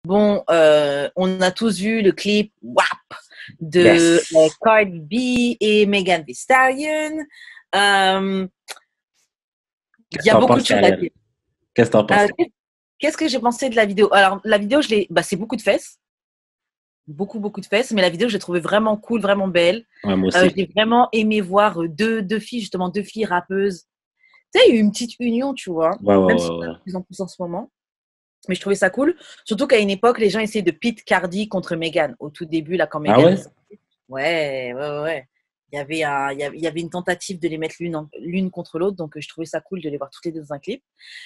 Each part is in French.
Bon, on a tous vu le clip WAP de Yes. Cardi B et Megan Thee Stallion. Euh, Il Qu'est-ce y que a t'en beaucoup de penses, choses à Karen? dire. Qu'est-ce que t'en penses? Qu'est-ce que j'ai pensé de la vidéo? Alors, la vidéo, c'est beaucoup de fesses. Beaucoup, beaucoup de fesses. Mais la vidéo, je l'ai trouvée vraiment cool, vraiment belle. Ouais, moi aussi. J'ai vraiment aimé voir deux filles, justement, deux filles rappeuses. Tu sais, il y a eu une petite union, tu vois. Ouais, ouais, Même si ouais, on a ouais. de plus en plus en ce moment. Mais je trouvais ça cool. Surtout qu'à une époque, les gens essayaient de pit Cardi contre Megan. Au tout début, là, quand Ah Megan est ouais? sortie. Ouais, ouais, ouais, ouais. Il y avait une tentative de les mettre l'une contre l'autre. Donc, je trouvais ça cool de les voir toutes les deux dans un clip.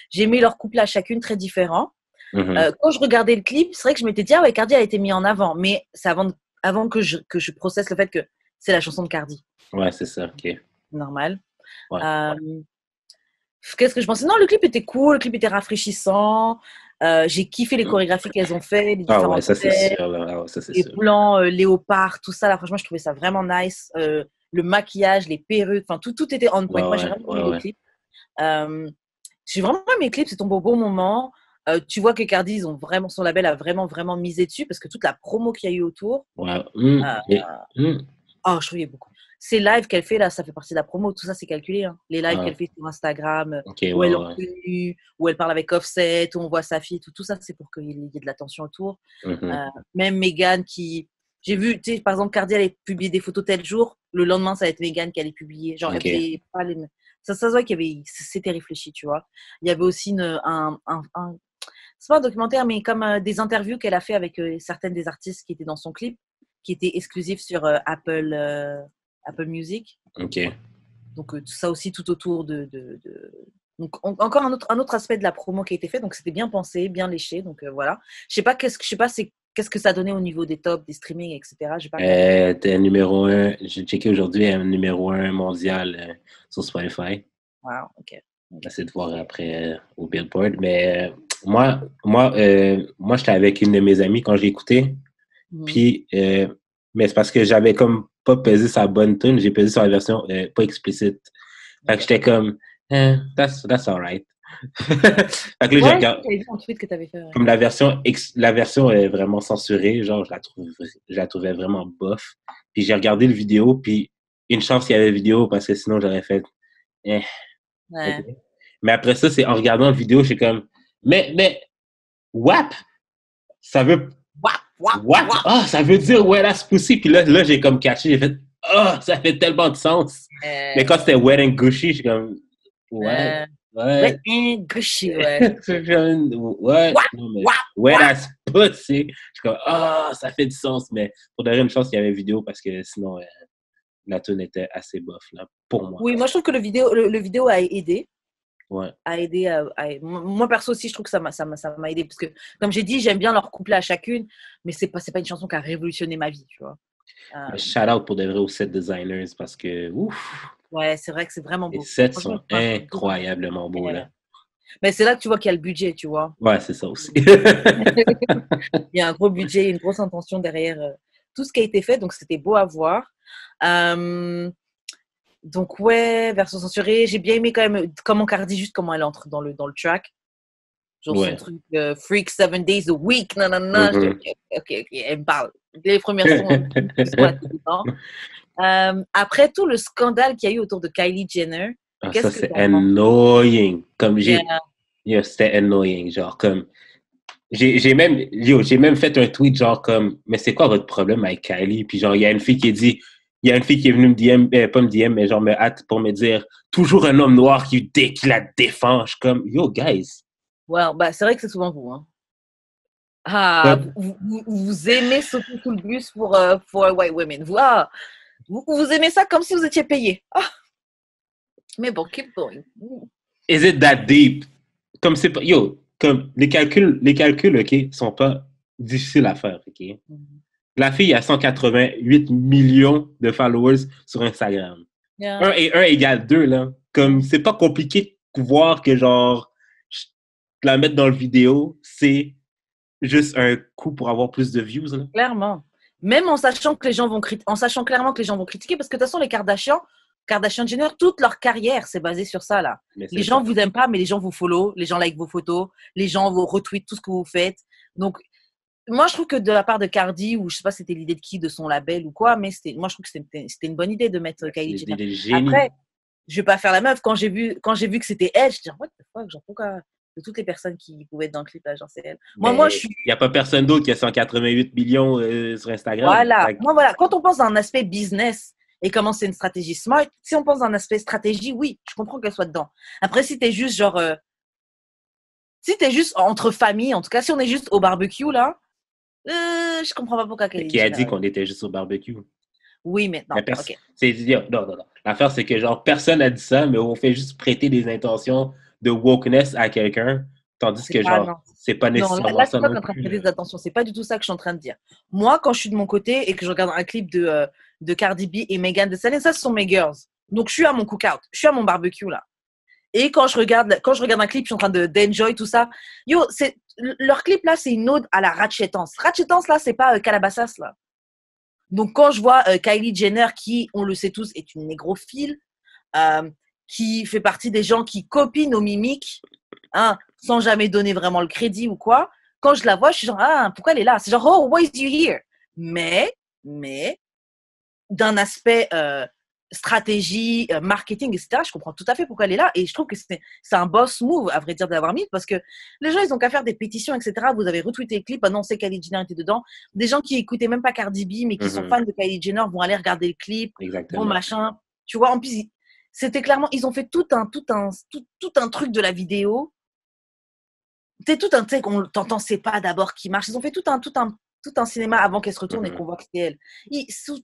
J'ai aimé leur couple à chacune très différent. Mhm. Quand je regardais le clip, c'est vrai que je m'étais dit, ah ouais, Cardi a été mis en avant. Mais c'est avant que je processe le fait que c'est la chanson de Cardi. Ouais, c'est ça, ok. Normal. Ouais. Euh, Qu'est-ce que je pensais? Non, le clip était cool, le clip était rafraîchissant. J'ai kiffé les chorégraphies qu'elles ont fait, les Ah ouais, différentes ça c'est scènes, sûr, là. Ah ouais, ça c'est les sûr. plans léopard, tout ça. Là, franchement, je trouvais ça vraiment nice. Le maquillage, les perruques, enfin, tout était on point. Ouais, Moi, j'ai ouais, vraiment ouais, aimé le ouais. clip. Euh, j'ai vraiment aimé le clip, c'est tombé au bon moment. Tu vois que Cardi, son label a vraiment, vraiment misé dessus parce que toute la promo qu'il y a eu autour, Ouais. euh, Hmm. oh, je trouve qu'il y a beaucoup. Ces lives qu'elle fait là, ça fait partie de la promo, tout ça c'est calculé. Hein. Les lives Ah, qu'elle fait sur Instagram, ok, ouais, où elle est en ouais. tenue, où elle parle avec Offset, où on voit sa fille, tout ça c'est pour qu'il y ait de l'attention autour. Mhm. Même Megan qui. J'ai vu, tu sais, par exemple, Cardi allait publier des photos tel jour, le lendemain ça va être Megan qui allait publier. Genre, elle Ok. faisait pas les mêmes. Ça se voit c'était réfléchi, tu vois. Il y avait aussi c'est pas un documentaire, mais comme des interviews qu'elle a fait avec certaines des artistes qui étaient dans son clip, qui étaient exclusifs sur Apple Music. Ok. Donc tout ça aussi tout autour Donc encore un autre aspect de la promo qui a été fait. Donc c'était bien pensé, bien léché. Donc voilà. Je sais pas qu'est-ce que ça donnait au niveau des tops, des streamings, etc. J'ai pas regardé. T'es numéro un. J'ai checké aujourd'hui, elle est numéro un mondial sur Spotify. Wow, ok. Ok. J'essaie de voir après au Billboard. Mais moi, j'étais avec une de mes amies quand j'ai écouté. Mhm. Puis, mais c'est parce que j'avais comme pas pesé sa bonne tune, j'ai pesé sur la version pas explicite. Fait que Ok. j'étais comme, that's alright. Fait que là, j'ai Ouais, je crois regardé, que j'avais vu un tweet que tu avais fait. Ouais. comme la version est vraiment censurée, genre, je la trouvais vraiment bof. Puis j'ai regardé le vidéo, puis une chance qu'il y avait vidéo, parce que sinon j'aurais fait, eh, ok. Ouais. Mais après ça, c'est en regardant le vidéo, j'ai comme, mais, WAP, ça veut Wap, wap, What? wap. Ah, ça veut dire wet ass pussy. Puis là j'ai comme catché, j'ai fait, ah, ça fait tellement de sens. Mais quand c'était wet and gushy, je suis comme, ouais, Euh, ouais. ouais, gaucher, ouais. Ouais, Wap, non, mais wap, wet wap. ass pussy. Je suis comme, ah, ça fait du sens. Mais pour donner une chance qu'il y avait vidéo parce que sinon, la tune était assez bof, là, pour moi. Oui, moi je trouve que le vidéo a aidé. Ouais. Moi perso aussi, je trouve que ça m'a aidé parce que, comme j'ai dit, j'aime bien leur couplet à chacune, mais c'est pas une chanson qui a révolutionné ma vie, tu vois. Mais Euh, shout out pour de vrai aux set designers parce que, ouf, ouais, c'est vrai que c'est vraiment les beau. sets Franchement, sont ils font un truc beau. incroyablement beaux, là. Mais c'est là que tu vois qu'il y a le budget, tu vois. Ouais, c'est ça aussi. Il y a un gros budget, une grosse intention derrière tout ce qui a été fait, donc c'était beau à voir. Euh, donc ouais, version censurée, j'ai bien aimé quand même comment Cardi, juste comment elle entre dans le track. Genre son Ouais. truc Freak 7 days a week, nanana. Je dis, Mhm. ok, ok, ok, elle me parle. Les premiers sons, ils sont assez dedans. Après tout le scandale qu'il y a eu autour de Kylie Jenner, Ah, ça, qu'est-ce que c'est tu en penses? annoying. Comme Yeah, yo, c'était annoying. Genre, comme, j'ai même fait un tweet, genre, comme, mais c'est quoi votre problème avec Kylie? Puis, genre, il y a une fille qui a dit, il y a une fille qui est venue me DM, pas me DM, mais genre, me hâte pour me dire, toujours un homme noir qui la défend. Je suis comme, yo, guys. well, bah, c'est vrai que c'est souvent vous. Hein. Ah, Comme, vous aimez sauter sous le bus pour white women. Vous aimez ça comme si vous étiez payé. Ah, mais bon, keep going. is it that deep? Comme c'est pas, yo, comme, les calculs, OK, sont pas difficiles à faire, OK? La fille a 188 millions de followers sur Instagram. Yeah. 1 et 1 égale 2, là. Comme, c'est pas compliqué de voir que, genre, la mettre dans le vidéo, c'est juste un coup pour avoir plus de views, là. Clairement. Même en sachant que les gens en sachant clairement que les gens vont critiquer, parce que de toute façon, Kardashian Jenner, toute leur carrière, c'est basé sur ça, là. Mais Les c'est gens ça. vous aiment pas, mais les gens vous follow, les gens like vos photos, les gens vous retweetent tout ce que vous faites. Donc, moi, je trouve que de la part de Cardi, ou je sais pas si c'était l'idée de qui, de son label ou quoi, mais moi, je trouve que c'était une bonne idée de mettre Kylie C'est Jenner. des génies. Après, je vais pas faire la meuf. Quand j'ai vu que c'était elle, je dis, what the fuck, genre, pourquoi de toutes les personnes qui pouvaient être dans le clip, là, genre, c'est elle. Moi, je Mais suis. il n'y a pas personne d'autre qui a 188 millions sur Instagram. Voilà. Moi, voilà. Quand on pense à un aspect business et comment c'est une stratégie smart, si on pense à un aspect stratégie, oui, je comprends qu'elle soit dedans. Après, si t'es juste genre. Si t'es juste entre familles, en tout cas, si on est juste au barbecue, là, je comprends pas pourquoi Mais Kylie qui a dit Jenner. qu'on était juste au barbecue? Oui, mais non. Mais Ok. non, non, non. L'affaire, c'est que genre personne n'a dit ça, mais on fait juste prêter des intentions de wokeness à quelqu'un, tandis C'est que pas, genre, non. c'est pas Non, nécessairement là c'est ça toi qui non es en train de plus, prêter là. des attentions. C'est pas du tout ça que je suis en train de dire. Moi, quand je suis de mon côté et que je regarde un clip de Cardi B et Megan Thee Stallion, ça, ce sont mes girls. Donc, je suis à mon cookout. Je suis à mon barbecue, là. Et quand je regarde un clip, je suis en train d'enjoy tout ça. Yo, leur clip, là, c'est une ode à la ratchetance. Ratchetance, là, c'est pas Calabasas, là. Donc, quand je vois Kylie Jenner, qui, on le sait tous, est une négrophile, euh, qui fait partie des gens qui copient nos mimiques, hein, sans jamais donner vraiment le crédit ou quoi. Quand je la vois, je suis genre, ah, pourquoi elle est là? C'est genre, oh, why is you here? Mais, d'un aspect stratégie, marketing, etc., je comprends tout à fait pourquoi elle est là. Et je trouve que c'est un boss move, à vrai dire, d'avoir mis, parce que les gens, ils ont qu'à faire des pétitions, etc. Vous avez retweeté le clip, non, c'est Kylie Jenner était dedans. Des gens qui écoutaient même pas Cardi B, mais qui sont Mhm. fans de Kylie Jenner vont aller regarder le clip, vont Exactement. machin. Tu vois, en plus, c'était clairement, ils ont fait tout un truc de la vidéo. C'est tout un, tu sais, qu'on t'entend, c'est pas d'abord qui marche. Ils ont fait tout un cinéma avant qu'elle se retourne et Mhm. qu'on voit que c'était elle.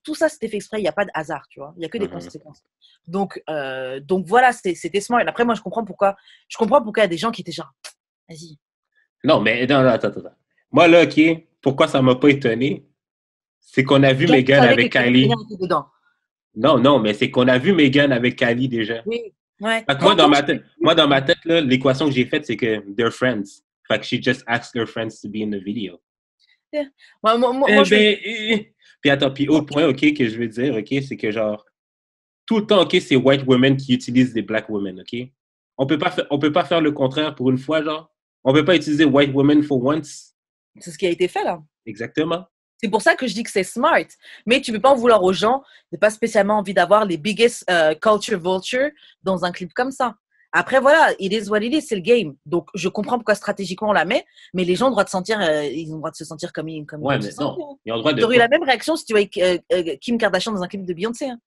Tout ça, c'était fait exprès. Il n'y a pas de hasard, tu vois. Il n'y a que des Mhm. conséquences. Donc voilà, c'était smart. Et après, moi, je comprends pourquoi il y a des gens qui étaient genre, vas-y. Non, mais non, non, attends, attends. Moi, là, OK, pourquoi ça m'a pas étonné? C'est qu'on a vu Toi, tu Megan savais que avec Kylie Jenner Kylie. était dedans. Non, non, mais c'est qu'on a vu Megan avec Kylie déjà. Oui. Ouais. Fait que Quand je t'ai vu, moi, dans ma tête, là, l'équation que j'ai faite, c'est que they're friends. Fait que she just asked her friends to be in the video. moi, Eh je vais. ben, puis attends, puis autre point, OK, que je veux dire, OK, c'est que genre, tout le temps, OK, c'est white women qui utilisent des black women, OK? On peut pas faire le contraire pour une fois, genre. On peut pas utiliser white women for once. C'est ce qui a été fait, là. Exactement. C'est pour ça que je dis que c'est smart. Mais tu ne peux pas en vouloir aux gens de pas spécialement envie d'avoir les biggest culture vulture dans un clip comme ça. Après, voilà, it is what it is, c'est le game. Donc, je comprends pourquoi stratégiquement on la met, mais les gens ont le droit de sentir, ils ont le droit de se sentir comme ils Ouais, veulent se mais non. sentir. Ils ont le droit de Tu aurais eu pas. la même réaction si tu voyais Kim Kardashian dans un clip de Beyoncé. Hein.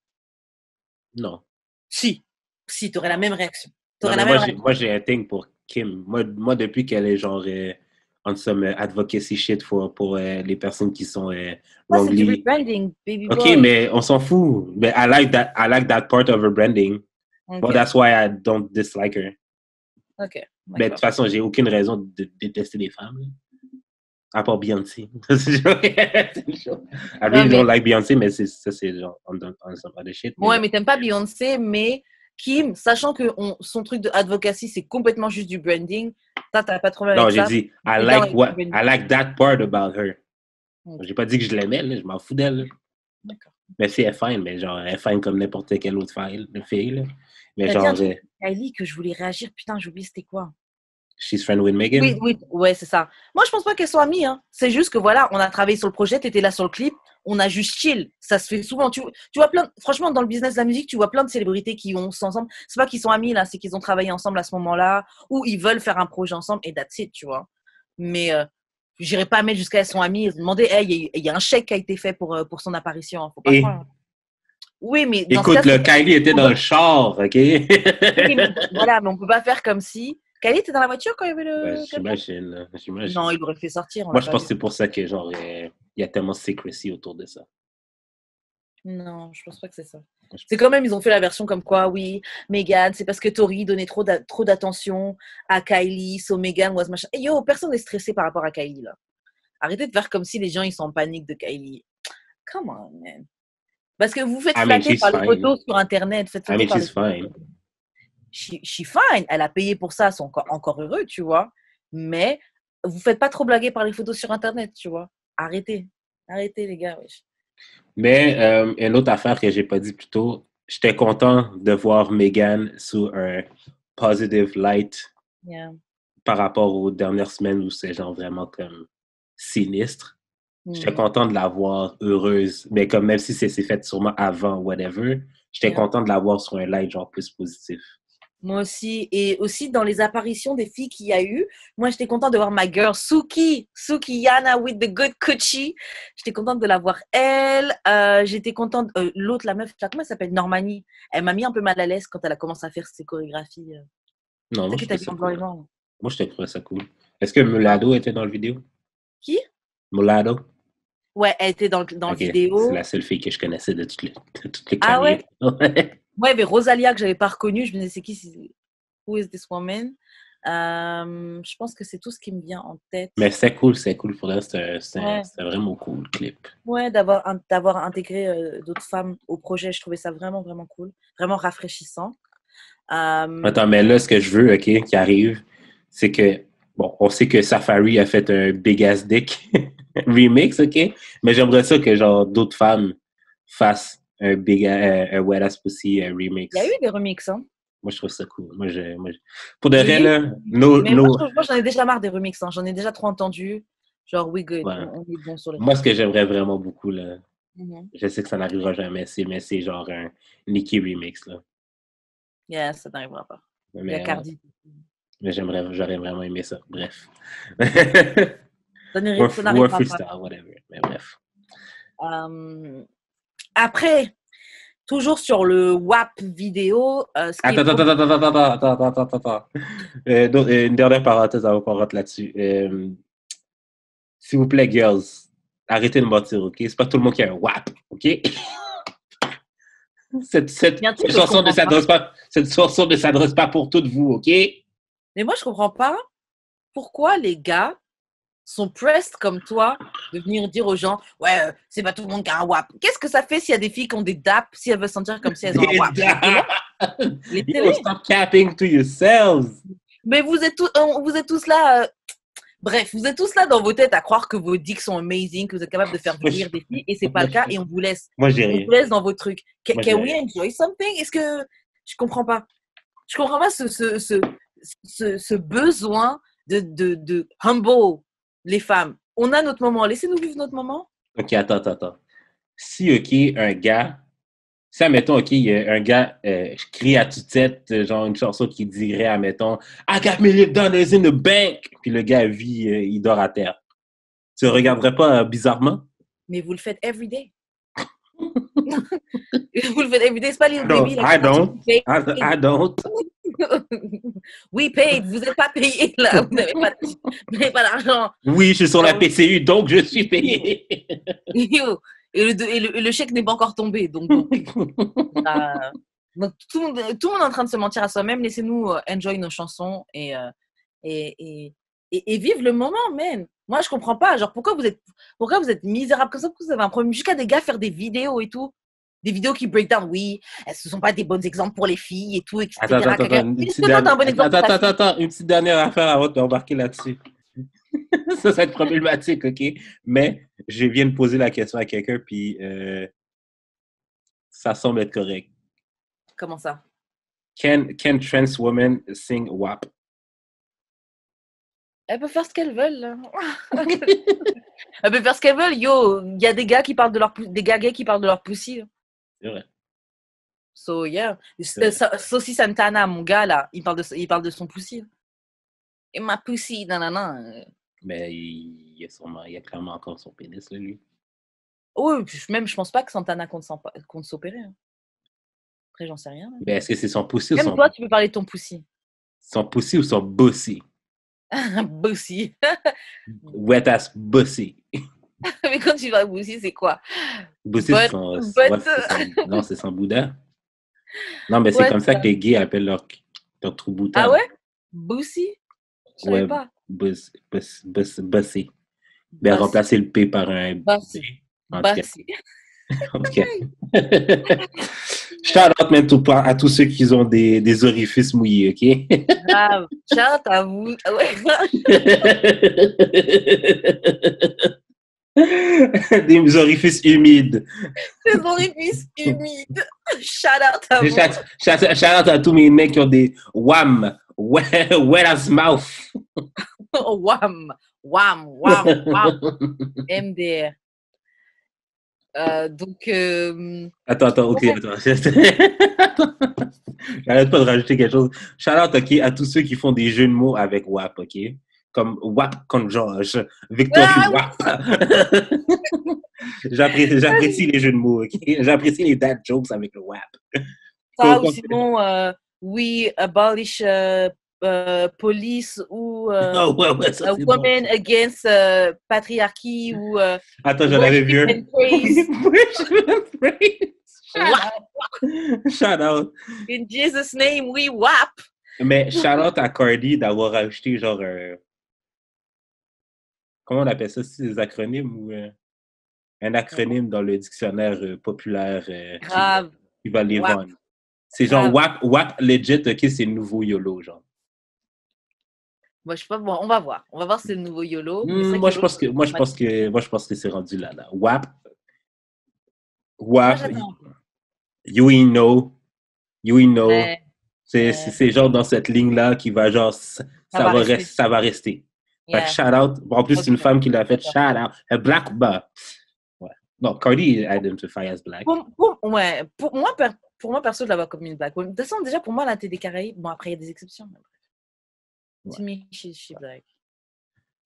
Non. Si, tu aurais la même réaction. Tu Non, aurais mais la même réaction. moi, j'ai un thing pour Kim. Moi depuis qu'elle est genre, en somme, advocacy shit pour les personnes qui sont Ça, c'est du wrongly. rebranding, baby OK, boy. mais on s'en fout. Mais I like that part of her branding. Well, Ok, that's why I don't dislike her. ok, Mais de toute d'accord. façon, j'ai aucune raison de détester les femmes. Là. À part Beyoncé. I Non, really don't mais like Beyoncé, mais ça, c'est genre on some other shit. Mais ouais, genre, mais t'aimes pas Beyoncé, mais Kim, sachant que son truc de advocacy, c'est complètement juste du branding, t'as pas de problème non, avec j'ai ça. dit, C'est bien avec le branding. I like that part about her. Ok, J'ai pas dit que je l'aimais, là, je m'en fous d'elle. Là. d'accord. Mais si elle est fine, mais genre, elle est fine comme n'importe quelle autre fille. Là. Mais T'as dit un genre, truc, Kylie, que je voulais réagir. Putain, j'ai oublié c'était quoi. she's friend with Oui, Megan. oui, ouais, c'est ça. Moi, je pense pas qu'elles soient amies. Hein. C'est juste que voilà, on a travaillé sur le projet, t'étais là sur le clip, on a juste chill. Ça se fait souvent. Tu vois franchement, dans le business de la musique, tu vois plein de célébrités qui sont ensemble. C'est pas qu'ils sont amis là, c'est qu'ils ont travaillé ensemble à ce moment-là, ou ils veulent faire un projet ensemble et that's it, tu vois. Mais j'irai pas mettre jusqu'à elles sont amies et demander, hey, il y a un chèque qui a été fait pour son apparition. Hein. Faut pas Et croire. Oui, mais dans ce cas, écoute, c'est le Kylie était dans le char, OK? oui, mais voilà, mais on peut pas faire comme si. Kylie était dans la voiture quand il y avait Ben, le quelqu'un. j'imagine. Non, il aurait fait sortir, on Moi, l'a je pas pense que vu. c'est pour ça que, genre, il y a tellement de secrecy autour de ça. Non, je pense pas que c'est ça. C'est quand même, ils ont fait la version comme quoi, oui, Megan, c'est parce que Tori donnait trop d'attention à Kylie, so Megan was machin. Et yo, personne n'est stressé par rapport à Kylie, là. Arrêtez de faire comme si les gens, ils sont en panique de Kylie. Come on, man. Parce que vous faites I mean, flatter she's par les fine. photos sur Internet, faites I flatter mean, par les she's photos. fine. She fine, elle a payé pour ça, c'est encore heureux, tu vois. Mais vous faites pas trop blaguer par les photos sur Internet, tu vois. Arrêtez les gars, wesh. Mais une autre affaire que j'ai pas dit plus tôt, j'étais content de voir Megan sous un positive light Yeah. par rapport aux dernières semaines où c'est genre vraiment comme sinistre. J'étais content de la voir heureuse, mais comme même si c'est fait sûrement avant, whatever, j'étais content de la voir sur un light genre plus positif. Moi aussi. Et aussi, dans les apparitions des filles qu'il y a eu, moi, j'étais contente de voir ma girl, Suki Yana with the good coochie. J'étais contente de la voir, elle. J'étais contente. L'autre, la meuf, comment elle s'appelle? Normani. Elle m'a mis un peu mal à l'aise quand elle a commencé à faire ses chorégraphies. Non, moi, je trouvais ça cool. Moi, je trouvais ça cool. Est-ce que Mulatto était dans la vidéo? Qui? Mulatto? Ouais, elle était dans la vidéo. C'est la seule fille que je connaissais de toutes les Ah carrières. ouais? Moi, il y avait Rosalia que j'avais pas reconnue. Je me disais, c'est qui? Who is this woman? Je pense que c'est tout ce qui me vient en tête. Mais c'est cool. Pour elle, c'était vraiment cool, le clip. Ouais, d'avoir intégré d'autres femmes au projet, je trouvais ça vraiment, vraiment cool. Vraiment rafraîchissant. Attends, mais là, ce que je veux, OK, qui arrive, c'est que, bon, on sait que Safari a fait un Big Ass Dick remix, OK? Mais j'aimerais ça que, genre, d'autres femmes fassent un Wet Ass Pussy remix. Il y a eu des remixes, hein? Moi, je trouve ça cool. Pour de vrai, là, moi, j'en ai déjà marre des remixes. Hein. J'en ai déjà trop entendu. Genre, we good. Ouais. On est bon sur les. Moi, ce que j'aimerais vraiment beaucoup, là, je sais que ça n'arrivera jamais, mais c'est genre un Nicki remix, là. Yeah, ça n'arrivera pas. Mais, il y a Cardi. Mais j'aurais vraiment aimé ça. Bref. Ça n'arrivera freestyle, pas. Whatever. Mais bref. Après, toujours sur le WAP vidéo. Attends. Une dernière parenthèse avant qu'on rentre là-dessus. S'il vous plaît, girls, arrêtez de mentir, OK? C'est pas tout le monde qui a un WAP, OK? Cette chanson ne s'adresse pas pour toutes vous, OK? Mais moi, je comprends pas pourquoi les gars sont pressed comme toi de venir dire aux gens « Ouais, c'est pas tout le monde qui a un WAP. » Qu'est-ce que ça fait s'il y a des filles qui ont des DAP, si elles veulent sentir comme si elles ont un WAP? Les télés. Stop capping to yourselves. Mais vous êtes tous là... Bref, vous êtes tous là dans vos têtes à croire que vos dicks sont amazing, que vous êtes capable de faire rire des filles, et c'est pas le cas, et on vous laisse. Moi, j'ai rien. On vous laisse dans vos trucs. Can we enjoy something? Est-ce que... Je comprends pas. Je comprends pas ce besoin de humble les femmes. On a notre moment. Laissez-nous vivre notre moment. OK, attends. Si, OK, un gars... Si, admettons, OK, un gars crie à tue-tête, genre une chanson qui dirait, admettons, « I got $1,000,000 in the bank! » Puis le gars vit, il dort à terre. Tu le regarderais pas bizarrement? Mais vous le faites every day. Vous le faites every day. C'est pas les baby. I don't. We paid. Vous n'êtes pas payé, là. Vous n'avez pas d'argent. Oui, je suis sur la PCU, donc je suis payé. Et le chèque n'est pas encore tombé. Donc tout le monde est en train de se mentir à soi-même. Laissez-nous enjoy nos chansons et vivre le moment, man. Moi, je comprends pas. Genre, pourquoi vous êtes misérable comme ça? Pourquoi vous avez un problème? Jusqu'à des gars faire des vidéos et tout. Des vidéos qui break down. Oui, ce ne sont pas des bons exemples pour les filles et tout, etc. Attends. Une petite dernière affaire avant d'embarquer là-dessus. Ça va être problématique, OK? Mais je viens de poser la question à quelqu'un, puis ça semble être correct. Comment ça? Can trans women sing WAP? Elles peuvent faire ce qu'elles veulent. Là. Elles peuvent faire ce qu'elles veulent. Yo, il y a des gars qui parlent de leur des gars gays qui parlent de leur pussy. C'est vrai. So, yeah. Saucy Santana, mon gars, là, il parle de son pussy. Et ma pussy, nanana. Mais il y a clairement encore son pénis, là, lui. Oui, même, je pense pas que Santana compte s'opérer. Hein. Après, j'en sais rien. Mais est-ce que c'est son pussy ou son... toi, tu peux parler de ton pussy. Son pussy ou son bussy? Bussy. Wet ass bussy. Mais quand tu vas à Bussy, c'est quoi? Bussy, c'est son Bouddha. Non, mais c'est comme ça que les gays appellent leur trou bouton. Ah ouais? Bussy? Je savais pas. Bussy. Ben, remplacer le P par un Bussy. En tout cas. Shout out même à tous ceux qui ont des orifices mouillés, OK? Grave. Shout à vous. Ouais. Des orifices humides. Des orifices humides. Shout out à vous. Shout out à tous mes mecs qui ont des wham, wet as mouth. Wham, Wham, wham, wham. MDR. Donc. Attends, ok, Ouais. attends. J'arrête pas de rajouter quelque chose. Shout out, ok, à tous ceux qui font des jeux de mots avec WAP, ok? Comme WAP contre Georges, Victory Ah, WAP. J'apprécie les jeux de mots, ok? J'apprécie les dad jokes avec le WAP. ça, ou sinon, we abolish police ou Oh, ouais, ça c'est bon. women against patriarchy ou Attends, j'en avais vu worship un. and praise. Worship and praise. WAP. Shout out. In Jesus' name, we WAP. Mais shout out à Cardi d'avoir ajouté genre comment on appelle ça, c'est des acronymes ou un acronyme dans le dictionnaire populaire Grave. qui va les WAP. vendre. C'est genre WAP legit, ok, c'est le nouveau YOLO, genre. Moi, je sais pas, bon, on va voir. On va voir si c'est le nouveau YOLO. Moi, je pense que c'est rendu là. WAP, you ain't know. Ouais. C'est genre dans cette ligne-là qui va genre, ça va rester. Yeah. Fait que shout out. En plus, c'est une femme qui l'a fait. Shout out. A black bah. Ouais. Non, Cardi identify as black. Pour moi, perso, je la vois comme une black. De toute façon, déjà, pour moi, là, t'es des Caraïbes. Bon, après, il y a des exceptions. Ouais. To me, she's black.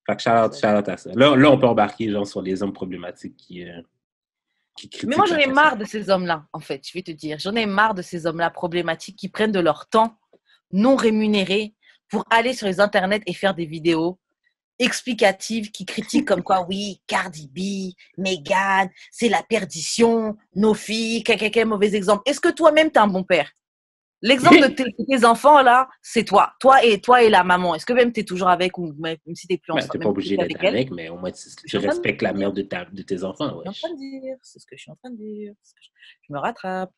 Fait que shout out à ça. Là, on peut embarquer genre sur les hommes problématiques qui critiquent. Mais moi, j'en ai marre de ces hommes-là, en fait. Je vais te dire. J'en ai marre de ces hommes-là problématiques qui prennent de leur temps non rémunéré pour aller sur les internets et faire des vidéos explicatives qui critiquent comme quoi, oui, Cardi B, Meghan, c'est la perdition, nos filles, quel mauvais exemple. Est-ce que toi-même, t'es un bon père? L'exemple de tes enfants, là, c'est toi. Toi et la maman. Est-ce que même t'es toujours avec ou même si t'es plus ensemble? T'es pas obligé d'être avec, mais au moins tu respectes la mère de tes enfants. Ouais. C'est ce que je suis en train de dire. Je me rattrape.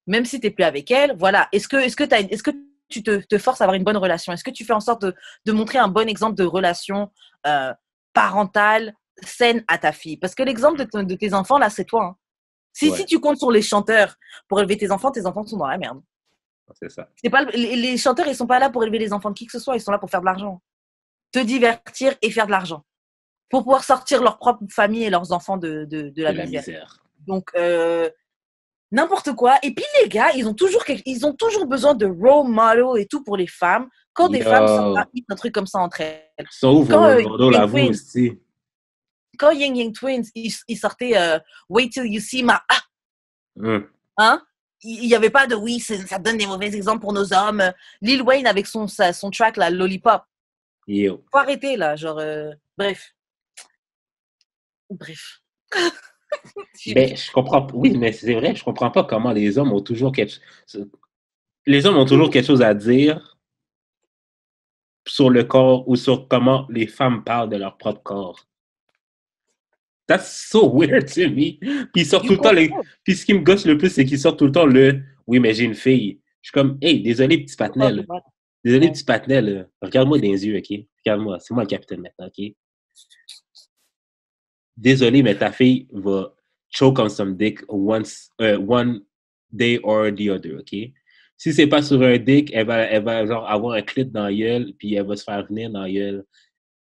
Même si t'es plus avec elle, voilà. Est-ce que tu te forces à avoir une bonne relation? Est-ce que tu fais en sorte de montrer un bon exemple de relation parentale saine à ta fille? Parce que l'exemple de tes enfants, là, c'est toi. Hein. Si tu comptes sur les chanteurs pour élever tes enfants sont dans la merde. C'est ça. Les chanteurs, ils sont pas là pour élever les enfants de qui que ce soit. Ils sont là pour faire de l'argent. Te divertir et faire de l'argent. Pour pouvoir sortir leur propre famille et leurs enfants de la misère. Donc, n'importe quoi. Et puis, les gars, ils ont toujours besoin de role model et tout pour les femmes. Quand des femmes sortent un truc comme ça entre elles. Sauf l'avoue aussi. Quand Yang Yang Twins, ils sortaient Wait Till You See My... Hein? Il n'y avait pas de oui, ça donne des mauvais exemples pour nos hommes. Lil Wayne avec son track, là, Lollipop. Yo. Faut arrêter, là. Genre, bref. Ben, je comprends. Oui, mais c'est vrai, je comprends pas comment les hommes ont toujours quelque chose à dire sur le corps ou sur comment les femmes parlent de leur propre corps. That's so weird to me. Puis ils sortent tout le temps Puis ce qui me gosse le plus, c'est qu'ils sortent tout le temps oui, mais j'ai une fille. Je suis comme, hey, désolé, petit patinet. Désolé, petit patinet. Regarde-moi dans les yeux, OK? Regarde-moi, c'est moi le capitaine maintenant, OK? Désolé, mais ta fille va choke on some dick one day or the other, OK? Si c'est pas sur un dick, elle va genre avoir un clit dans la gueule, puis elle va se faire venir dans la gueule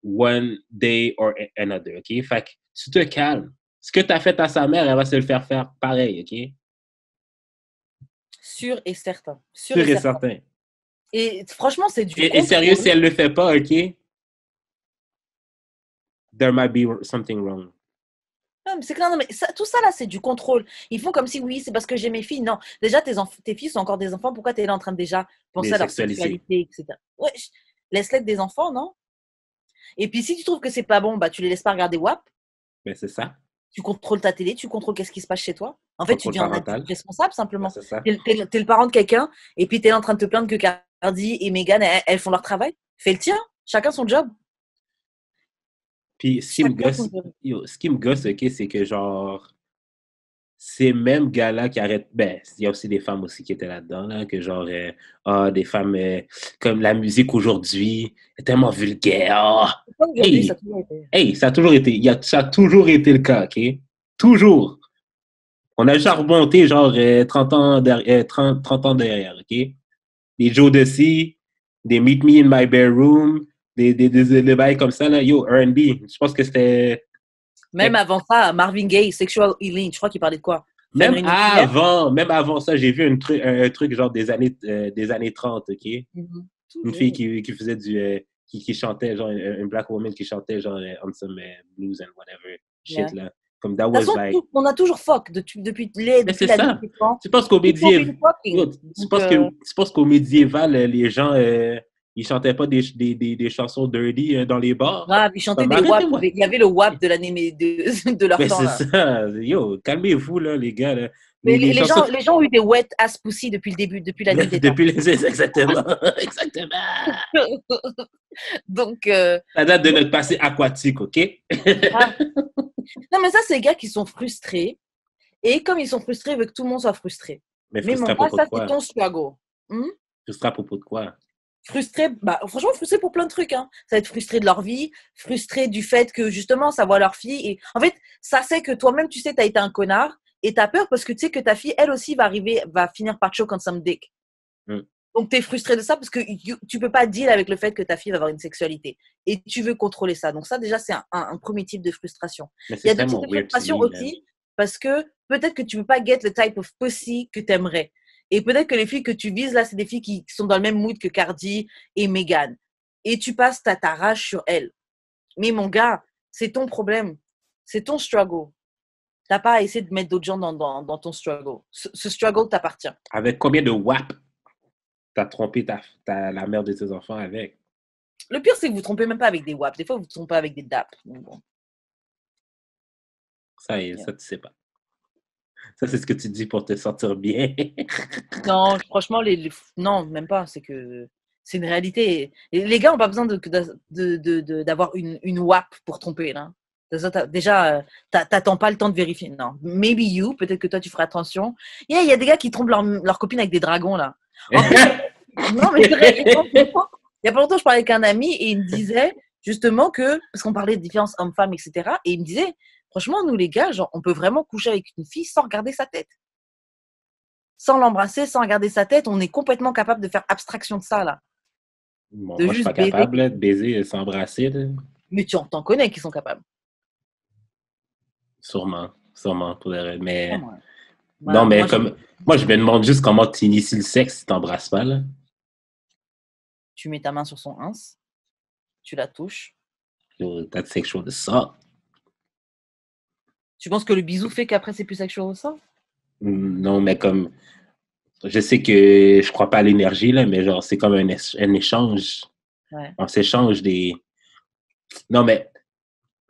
one day or another, OK? Fait que tu te calmes. Ce que tu as fait à sa mère, elle va se le faire pareil, OK? Sûr et certain. Sûr et certain. Et franchement, c'est du Et sérieux, si elle le fait pas, OK? There might be something wrong. Non, c'est clair, non, mais tout ça là, c'est du contrôle. Ils font comme si oui, c'est parce que j'ai mes filles. Non, déjà tes filles sont encore des enfants. Pourquoi tu es là en train de déjà penser à leur sexualité, etc. Ouais, laisse-les des enfants, non? Et puis si tu trouves que c'est pas bon, bah tu les laisses pas regarder WAP. Mais c'est ça. Tu contrôles ta télé, tu contrôles qu'est-ce qui se passe chez toi. En fait, tu deviens responsable simplement. C'est ça. T'es le parent de quelqu'un et puis t'es là en train de te plaindre que Cardi et Meghan, elles font leur travail. Fais le tien. Chacun son job. Puis ce qui me gosse, OK, c'est que genre ces mêmes gars-là qui arrêtent. Ben, il y a aussi des femmes aussi qui étaient là-dedans, là, que genre des femmes comme la musique aujourd'hui est tellement vulgaire. Ça a toujours été. Ça a toujours été le cas, OK? Toujours. On a déjà remonté genre 30 ans derrière, OK? Des Jodeci, des Meet Me in My Bedroom, des bails comme ça, là. Yo, R&B, je pense que c'était... Même avant ça, Marvin Gaye, Sexual Healing, je crois qu'il parlait de quoi? Même avant ça, j'ai vu un truc genre des années 30, OK? Une fille qui faisait qui chantait, genre, une black woman qui chantait, genre, on some blues and whatever shit, là. Comme that was like... On a toujours fuck depuis c'est ça. Tu penses qu'au médiéval, les gens, ils chantaient pas des chansons dirty dans les bars? Ah, ils chantaient des WAP. Il y avait le WAP de l'année de leur temps. C'est ça. Yo, calmez-vous, là, les gars, là. Les gens ont eu des wet ass pussy depuis le début, depuis la nuit des temps. Exactement. Exactement. Donc... Ça date de notre passé aquatique, OK? Non, mais ça, c'est les gars qui sont frustrés. Et comme ils sont frustrés, ils veulent que tout le monde soit frustré. Mais mon gars, ça, c'est ton struggle. Frustré à propos de quoi? Frustré, franchement, frustré pour plein de trucs. Hein. Ça va être frustré de leur vie, frustré du fait que, justement, ça voit leur fille. Et en fait, ça c'est que toi-même, tu sais, tu as été un connard. Et tu as peur parce que tu sais que ta fille, elle aussi, va finir par choke on some dick. Donc, tu es frustré de ça parce que tu peux pas deal avec le fait que ta fille va avoir une sexualité. Et tu veux contrôler ça. Donc, ça, déjà, c'est un premier type de frustration. Il y a deux types de frustration aussi parce que peut-être que tu peux pas get the type of pussy que tu aimerais. Et peut-être que les filles que tu vises, là, c'est des filles qui sont dans le même mood que Cardi et Meghan. Et tu passes ta rage sur elles. Mais mon gars, c'est ton problème. C'est ton struggle. T'as pas à essayer de mettre d'autres gens dans ton struggle. Ce struggle t'appartient. Avec combien de WAP t'as trompé la mère de tes enfants avec? Le pire, c'est que vous ne trompez même pas avec des WAP. Des fois, vous ne trompez pas avec des DAP. Bon. Ça y est, ça, tu sais pas. Ça, c'est ce que tu dis pour te sentir bien. Non, franchement, non, même pas. C'est que c'est une réalité. Les gars n'ont pas besoin d'avoir une WAP pour tromper, là. Déjà, t'attends pas le temps de vérifier. Non, maybe you, peut-être que toi tu feras attention. Il y a des gars qui trompent leur copine avec des dragons là. En plus, non mais c'est vrai. Il y a pas longtemps, je parlais avec un ami et il me disait justement que parce qu'on parlait de différence homme-femme, etc. Et il me disait, franchement, nous les gars, genre, on peut vraiment coucher avec une fille sans regarder sa tête, sans l'embrasser, sans regarder sa tête. On est complètement capable de faire abstraction de ça là. Bon, moi, je suis pas capable de baiser, s'embrasser. Mais tu t'en connais qui sont capables. Sûrement, pour les... Mais... Voilà, non, mais moi, je me demande juste comment tu inities le sexe si tu n'embrasses pas, là. Tu mets ta main sur son ins, tu la touches. That's sexual assault. Tu penses que le bisou fait qu'après, c'est plus sexual assault? Non, mais comme... Je sais que je crois pas à l'énergie, là, mais genre, c'est comme un échange. Ouais. On s'échange des... Non, mais...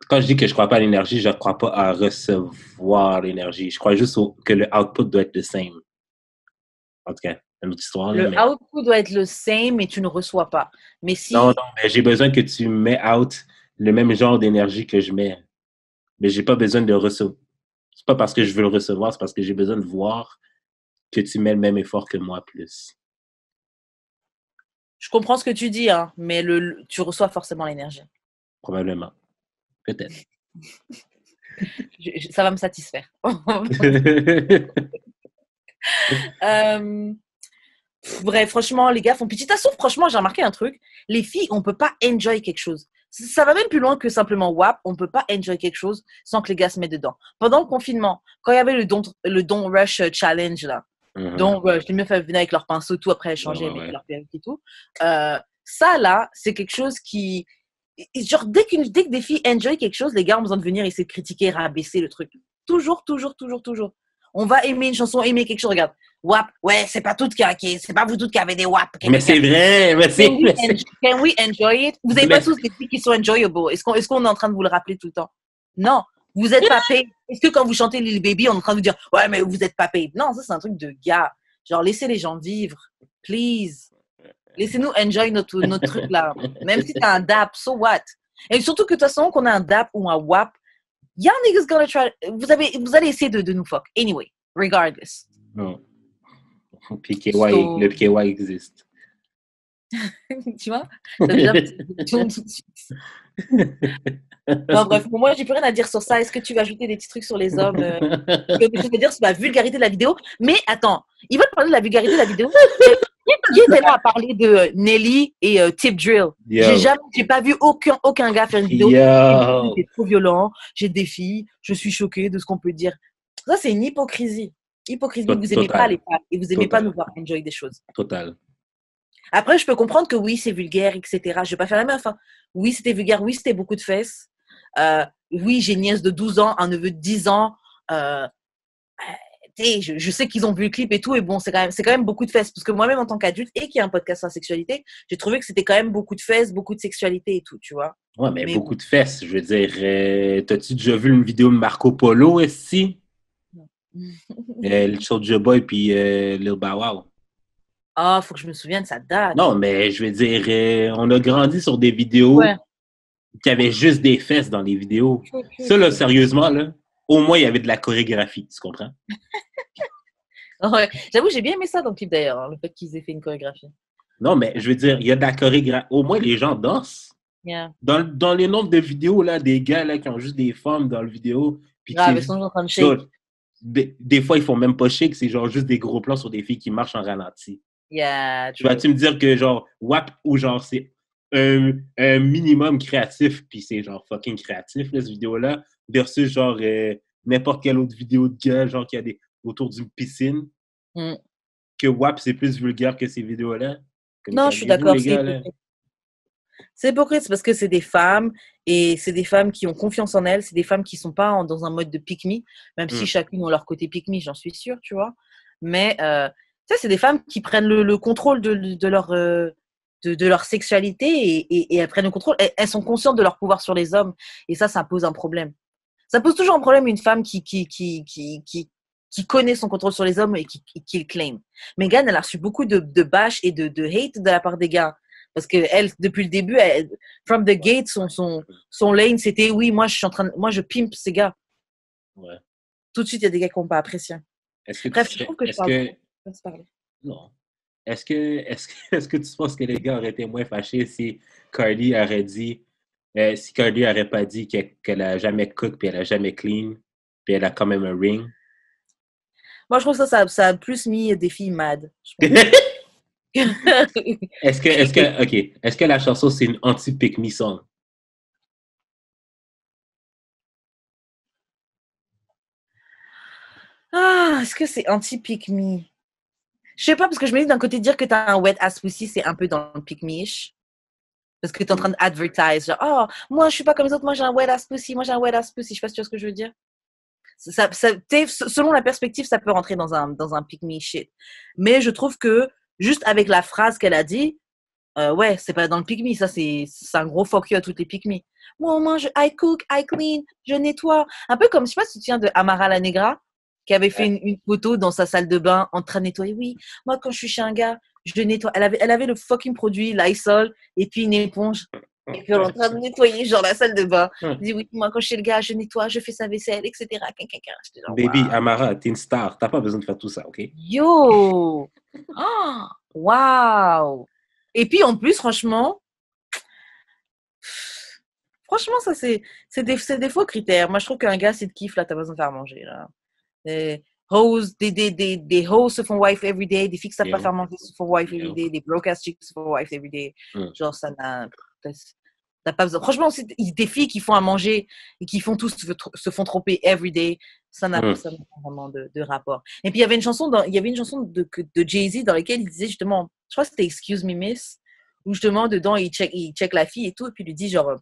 Quand je dis que je crois pas à l'énergie, je ne crois pas à recevoir l'énergie. Je crois juste que le output doit être le same. En tout cas, une autre histoire. Le output doit être le same, mais tu ne reçois pas. Mais si... Non, mais j'ai besoin que tu mets out le même genre d'énergie que je mets. Mais j'ai pas besoin de recevoir. C'est pas parce que je veux le recevoir, c'est parce que j'ai besoin de voir que tu mets le même effort que moi plus. Je comprends ce que tu dis, hein, mais tu reçois forcément l'énergie. Probablement. Peut-être. Ça va me satisfaire. Bref, franchement, les gars font petit assaut. Franchement, j'ai remarqué un truc. Les filles, on peut pas enjoy quelque chose. Ça va même plus loin que simplement WAP. On peut pas enjoy quelque chose sans que les gars se mettent dedans. Pendant le confinement, quand il y avait le Don't Rush Challenge, là, donc les meufs venaient avec leur pinceau, tout, après elles changeaient avec leur perruque et tout. Ça, là, c'est quelque chose qui... Genre, dès que des filles enjoy quelque chose, les gars ont besoin de venir essayer de critiquer, rabaisser le truc. Toujours. On va aimer une chanson, aimer quelque chose. Regarde, WAP, ouais, c'est pas vous toutes qui avez des WAP. Mais c'est vrai, Can we enjoy it? Vous n'avez pas tous des filles qui sont enjoyable. Est-ce qu'on est en train de vous le rappeler tout le temps? Non, vous êtes pas paid. Est-ce que quand vous chantez Lil Baby, on est en train de vous dire, ouais, mais vous êtes pas paid? Non, ça, c'est un truc de gars. Genre, laissez les gens vivre. Please. Laissez-nous enjoy notre truc là. Même si t'as un DAP, so what? Et surtout que de toute façon, qu'on a un DAP ou un WAP, y'all niggas gonna try. Vous allez essayer de nous fuck. Anyway, regardless. Non. Le PKY existe. Tu vois? Tout de suite. Non, bref, pour moi, j'ai plus rien à dire sur ça. Est-ce que tu vas ajouter des petits trucs sur les hommes? Je veux dire sur la vulgarité de la vidéo. Mais attends, ils veulent parler de la vulgarité de la vidéo. Qui était là à parler de Nelly et Tip Drill? J'ai pas vu aucun gars faire une vidéo. C'est trop violent, j'ai des filles, je suis choquée de ce qu'on peut dire. Ça, c'est une hypocrisie. Hypocrisie, vous aimez pas les femmes et vous aimez pas nous voir enjoy des choses. Total. Après, je peux comprendre que oui, c'est vulgaire, etc. Je vais pas faire la meuf. Hein. Oui, c'était vulgaire. Oui, c'était beaucoup de fesses. Oui, j'ai une nièce de 12 ans, un neveu de 10 ans. Je sais qu'ils ont vu le clip et tout. Et bon, c'est quand même beaucoup de fesses. Parce que moi-même, en tant qu'adulte et qui a un podcast sur la sexualité, j'ai trouvé que c'était quand même beaucoup de fesses, beaucoup de sexualité et tout, tu vois. Ouais, mais beaucoup de fesses. Je veux dire, t'as-tu déjà vu une vidéo de Marco Polo ici? Le Soulja Boy puis Lil Bow Wow. Ah, faut que je me souvienne, ça date. Non, mais je veux dire, on a grandi sur des vidéos qui avaient juste des fesses dans les vidéos. Ça, là, sérieusement, là, au moins, il y avait de la chorégraphie, tu comprends? Ouais. J'avoue, j'ai bien aimé ça dans le clip d'ailleurs, hein, le fait qu'ils aient fait une chorégraphie. Non, mais je veux dire, il y a de la chorégraphie. Au moins, les gens dansent. Yeah. Dans les nombres de vidéos, là, des gars là, qui ont juste des femmes dans le vidéo. Puis ils sont en train de shake. Des fois, ils font même pas shake, c'est genre juste des gros plans sur des filles qui marchent en ralenti. Yeah, tu vas-tu me dire que genre WAP ou genre c'est un minimum créatif, puis c'est genre fucking créatif, là, cette vidéo-là, versus genre n'importe quelle autre vidéo de gars, genre qui a autour d'une piscine, que WAP c'est plus vulgaire que ces vidéos-là. Non, je suis d'accord, c'est hypocrite, c'est parce que c'est des femmes, et c'est des femmes qui ont confiance en elles, c'est des femmes qui sont pas dans un mode de pick-me, même si chacune a leur côté pick-me, j'en suis sûre, tu vois. Mais ça, c'est des femmes qui prennent le contrôle de leur sexualité et elles prennent le contrôle. Elles sont conscientes de leur pouvoir sur les hommes. Et ça pose un problème. Ça pose toujours un problème une femme qui connaît son contrôle sur les hommes et qui le claim. Meghan, elle a reçu beaucoup de bâches et de hate de la part des gars. Parce que elle, depuis le début, from the gate, son lane, c'était oui, moi je pimpe ces gars. Ouais. Tout de suite, il y a des gars qui n'ont pas apprécié. Bref, je trouve que je parle. Non. Est-ce que tu penses que les gars auraient été moins fâchés si Cardi aurait dit, si Cardi n'aurait pas dit qu'elle a jamais cook, puis elle a jamais clean, puis elle a quand même un ring? Moi, je trouve que ça a plus mis des filles mad. Est-ce que la chanson c'est une anti-pick me song? Est-ce que c'est anti-pick me? Je sais pas, parce que je me dis d'un côté, dire que t'as un wet ass pussy, c'est un peu dans le pick me-ish. Parce que t'es en train d'advertise, genre, oh, moi je suis pas comme les autres, moi j'ai un wet ass pussy, moi j'ai un wet ass pussy. Je sais pas si tu vois ce que je veux dire. Selon la perspective, ça peut rentrer dans un pick me shit. Mais je trouve que juste avec la phrase qu'elle a dit, ouais, c'est pas dans le pick me, ça c'est un gros fuck you à toutes les pick me. Moi, I cook, I clean, je nettoie. Un peu comme, je sais pas si tu te souviens de Amara la Negra, qui avait fait une photo dans sa salle de bain en train de nettoyer. Oui, moi quand je suis chez un gars, je nettoie. Elle avait le fucking produit Lysol et puis une éponge. Et puis elle est en train de nettoyer genre la salle de bain. Elle dit oui, moi quand je suis le gars, je nettoie, je fais sa vaisselle, etc. Genre, Baby, wow. Amara, t'es une star. T'as pas besoin de faire tout ça, OK? Yo! Oh, wow! Et puis en plus, franchement, ça c'est des faux critères. Moi je trouve qu'un gars, c'est de kiff, là, t'as besoin de faire manger. Là. Des hoes se font wife every day, des filles qui savent pas faire manger se font wife every day, des broke ass chicks se font wife every day. Genre, ça t'as pas besoin. Franchement, aussi, des filles qui font à manger et qui font tous se font tromper every day, ça n'a pas vraiment de rapport. Et puis, il y avait une chanson de Jay-Z dans laquelle il disait justement, je crois que c'était Excuse Me Miss, où justement, dedans, il check la fille et tout, et puis il lui dit genre,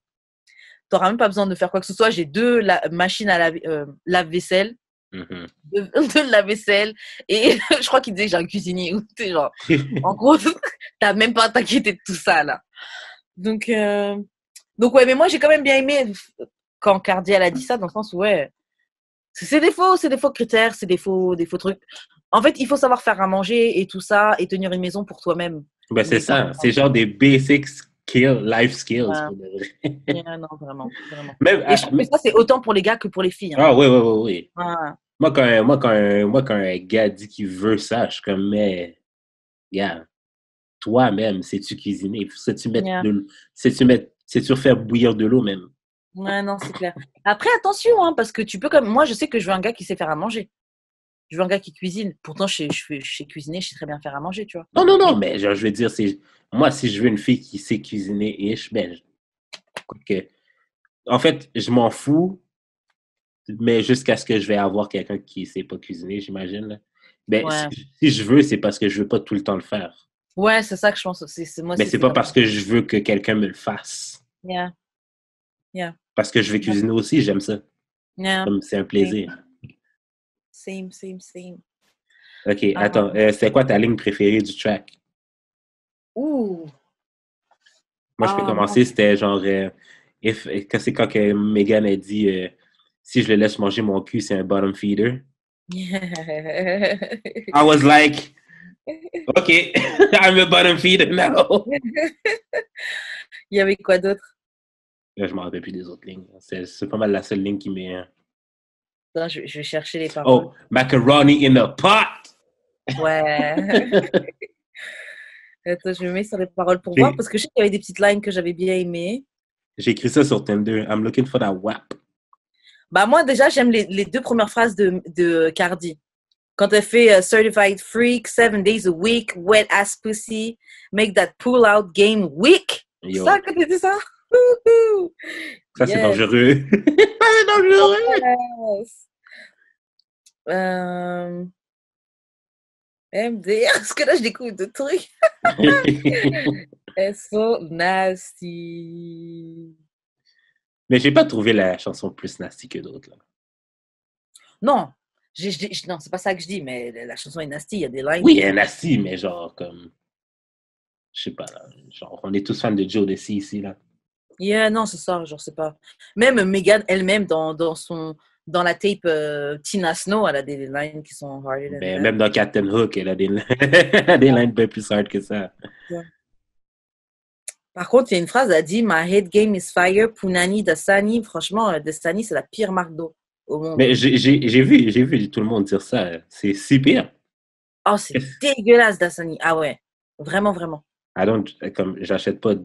t'auras même pas besoin de faire quoi que ce soit, j'ai deux machines à lave-vaisselle, de lave-vaisselle, et je crois qu'il disait j'ai un cuisinier, ou tu sais, genre, en gros, t'as même pas à t'inquiéter de tout ça, là. Donc ouais, mais moi, j'ai quand même bien aimé quand Cardi, elle a dit ça, dans le sens où, ouais, c'est des faux critères, c'est des faux trucs. En fait, il faut savoir faire à manger et tout ça, et tenir une maison pour toi-même. Ben, c'est ça, c'est genre des basic life skills. Yeah, non, vraiment. Même, et je trouve que ça, c'est autant pour les gars que pour les filles. Hein. Ah oui. Moi, quand un gars dit qu'il veut ça, je suis comme, mais, yeah, toi-même, sais-tu cuisiner? Sais-tu faire bouillir de l'eau même? Ouais, non, c'est clair. Après, attention, hein, parce que tu peux comme moi, je sais que je veux un gars qui sait faire à manger. Je veux un gars qui cuisine. Pourtant, je sais cuisiner, je sais très bien faire à manger, tu vois. Non, mais genre, je veux dire, moi, si je veux une fille qui sait cuisiner, que, en fait, je m'en fous, mais jusqu'à ce que je vais avoir quelqu'un qui sait pas cuisiner, j'imagine, là. Ben, Ouais. si je veux, c'est parce que je veux pas tout le temps le faire. Ouais, c'est ça que je pense aussi. Moi Mais aussi, c'est c'est pas comme parce ça. que je veux que quelqu'un me le fasse. Yeah, yeah, Parce que je vais yeah, cuisiner aussi, j'aime ça. yeah. Comme c'est un Same, plaisir. same. OK, Ah, attends, c'est quoi ta ligne préférée du track? ouh. Moi, je peux Moi. commencer, c'était genre, c'est quand que Megan a dit, si je le laisse manger mon cul, c'est un bottom feeder. I was like, OK, I'm a bottom feeder now. Il y avait quoi d'autre? Là, je m'en rappelle plus des autres lignes. C'est pas mal la seule ligne qui m'est. Attends, je vais chercher les paroles. Oh, macaroni in a pot! Ouais. Attends, je me mets sur les paroles pour voir J'ai parce que je sais qu'il y avait des petites lines que j'avais bien aimées. j'ai écrit ça sur Tinder. I'm looking for that WAP. Bah, moi, déjà, j'aime les deux premières phrases de Cardi. Quand elle fait Certified Freak, 7 days a week, wet ass pussy, make that pull out game weak. Yo, Ça, quand tu dis ça? ça c'est Yes. dangereux. C'est dangereux! Yes. MD, parce que là, je découvre de trucs. Elles sont nasty. Mais j'ai pas trouvé la chanson plus nasty que d'autres, là. Non, non, c'est pas ça que je dis, mais la chanson est nasty. Il y a des lines Oui, qui elle est sont. nasty, mais genre, comme, je sais pas, là. Genre, on est tous fans de Joe Desi ici, là. Yeah, non, c'est ça, genre, c'est pas. Même Megan elle-même, dans la tape Tina Snow, elle a des lines qui sont harder than Ben, that. même dans Captain Hook, elle a des, elle a des lines bien plus hard que ça. Yeah. Par contre, il y a une phrase, elle dit My head game is fire, Punani Dasani. Franchement, Dasani, c'est la pire marque d'eau au monde. Mais j'ai vu tout le monde dire ça. C'est si pire. Oh, c'est dégueulasse, Dasani. Ah ouais, vraiment, vraiment. I don't, comme, j'achète pas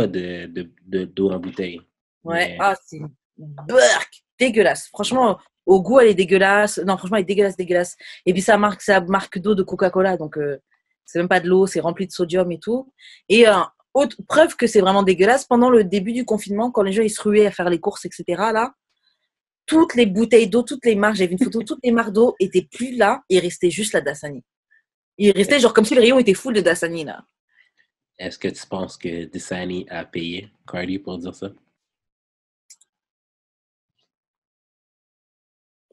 d'eau en bouteille. Ouais, Mais, ah, c'est burk, dégueulasse. Franchement, au goût, elle est dégueulasse. Non, franchement, elle est dégueulasse. Et puis, c'est la marque d'eau de Coca-Cola. Donc, c'est même pas de l'eau, c'est rempli de sodium et tout. Et autre preuve que c'est vraiment dégueulasse, pendant le début du confinement, quand les gens ils se ruaient à faire les courses, etc., là, toutes les bouteilles d'eau, toutes les marques, j'avais une photo, toutes les marques d'eau étaient plus là, il restait juste la Dasani. Il restait genre comme si le rayon était full de Dasani, là. est-ce que tu penses que Dasani a payé Cardi pour dire ça?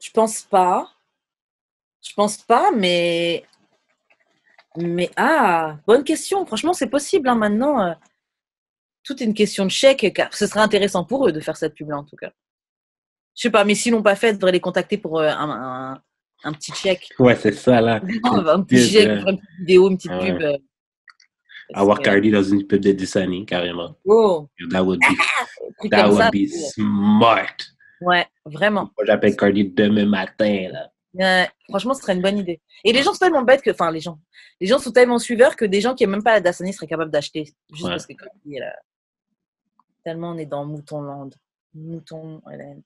Je pense pas. Je pense pas, mais bonne question. Franchement, c'est possible hein, maintenant. Tout est une question de chèque. Car ce serait intéressant pour eux de faire cette pub-là, en tout cas. Je sais pas, mais s'ils l'ont pas fait, ils devraient les contacter pour un petit chèque. Ouais, c'est ça, là. Une Un petite petit pub, chèque pour une petite vidéo, une petite ouais. pub. Parce Avoir que, Cardi dans une pub de Dasani, carrément. oh, That would be, un truc that comme would ça. be smart. Ouais, vraiment. Moi, j'appelle Cardi demain matin, là. Ouais, franchement, ce serait une bonne idée. Et les gens sont tellement bêtes que, enfin, les gens sont tellement suiveurs que des gens qui n'aiment même pas la Dasani seraient capables d'acheter. Juste Ouais. parce que, comme dit, tellement on est dans Moutonland. Mouton, Hélène.